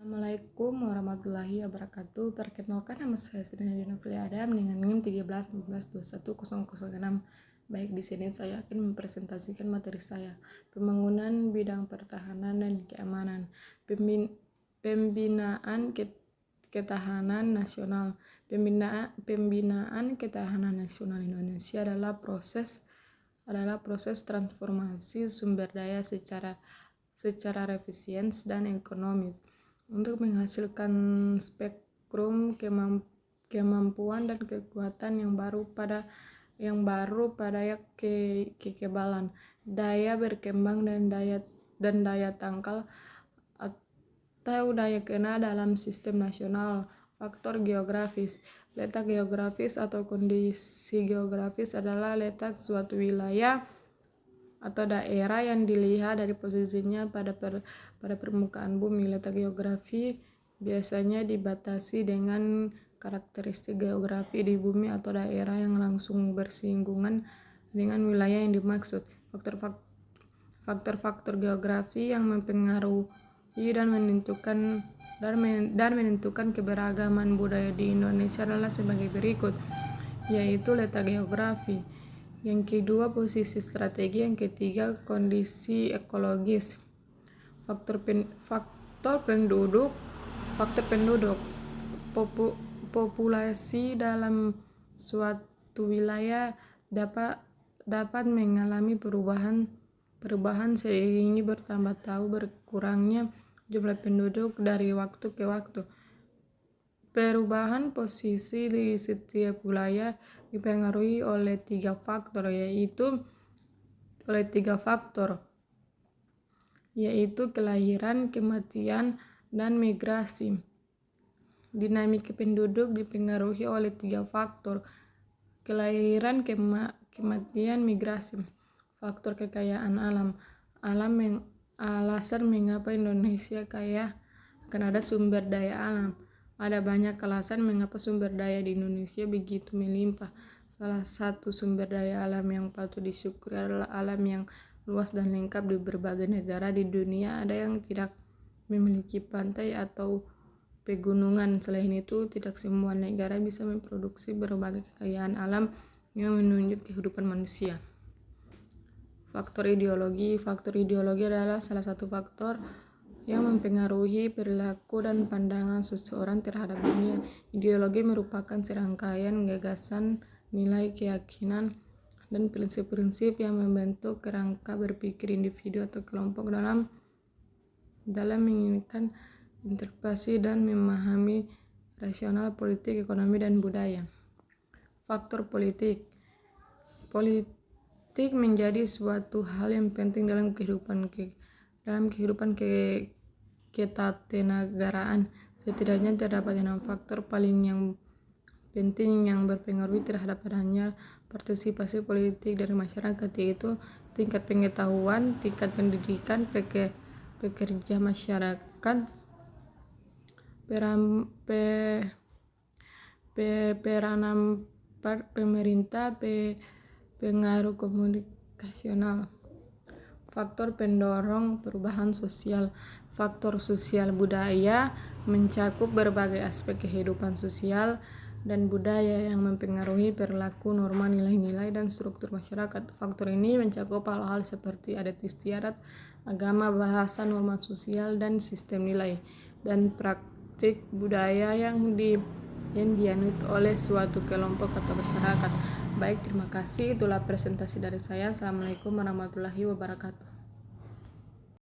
Assalamualaikum warahmatullahi wabarakatuh. Perkenalkan, nama saya Sri Nadina Adam dengan NIM 1314210006. Baik, di sini saya akan mempresentasikan materi saya, pembangunan bidang pertahanan dan keamanan, pembinaan ketahanan nasional. Pembinaan ketahanan nasional Indonesia adalah proses transformasi sumber daya secara efisiens dan ekonomis untuk menghasilkan spektrum kemampuan dan kekuatan yang baru pada kekebalan, daya berkembang dan daya tangkal atau daya kena dalam sistem nasional. Faktor geografis. Letak geografis atau kondisi geografis adalah letak suatu wilayah atau daerah yang dilihat dari posisinya pada permukaan bumi. Letak geografi biasanya dibatasi dengan karakteristik geografi di bumi atau daerah yang langsung bersinggungan dengan wilayah yang dimaksud. Faktor-faktor geografi yang mempengaruhi dan menentukan keberagaman budaya di Indonesia adalah sebagai berikut, yaitu letak geografi. Yang kedua, posisi strategi. Yang ketiga, kondisi ekologis. Faktor penduduk. Populasi dalam suatu wilayah dapat mengalami perubahan seiring bertambah berkurangnya jumlah penduduk dari waktu ke waktu. Perubahan posisi di setiap wilayah dipengaruhi oleh tiga faktor, yaitu kelahiran, kematian, dan migrasi. Dinamika penduduk dipengaruhi oleh tiga faktor: kelahiran, kematian, migrasi. Faktor kekayaan alam. Alasan mengapa Indonesia kaya akan ada sumber daya alam. Ada banyak alasan mengapa sumber daya di Indonesia begitu melimpah. Salah satu sumber daya alam yang patut disyukuri adalah alam yang luas dan lengkap di berbagai negara di dunia. Ada yang tidak memiliki pantai atau pegunungan. Selain itu, tidak semua negara bisa memproduksi berbagai kekayaan alam yang menunjang kehidupan manusia. Faktor ideologi. Faktor ideologi adalah salah satu faktor yang mempengaruhi perilaku dan pandangan seseorang terhadap dunia. Ideologi merupakan serangkaian gagasan, nilai, keyakinan, dan prinsip-prinsip yang membentuk kerangka berpikir individu atau kelompok dalam menginginkan interpretasi dan memahami rasional politik, ekonomi, dan budaya. Faktor politik. Politik menjadi suatu hal yang penting dalam kehidupan ketatanegaraan. Setidaknya terdapat 6 faktor paling yang penting yang berpengaruh terhadap adanya partisipasi politik dari masyarakat, yaitu tingkat pengetahuan, tingkat pendidikan, pekerja masyarakat, peranan pemerintah, pengaruh komunikasional. Faktor pendorong perubahan sosial. Faktor sosial budaya mencakup berbagai aspek kehidupan sosial dan budaya yang mempengaruhi perilaku, norma, nilai-nilai, dan struktur masyarakat. Faktor ini mencakup hal-hal seperti adat istiadat, agama, bahasa, norma sosial, dan sistem nilai dan praktik budaya yang dianut oleh suatu kelompok atau masyarakat. Baik, terima kasih. Itulah presentasi dari saya. Assalamualaikum warahmatullahi wabarakatuh.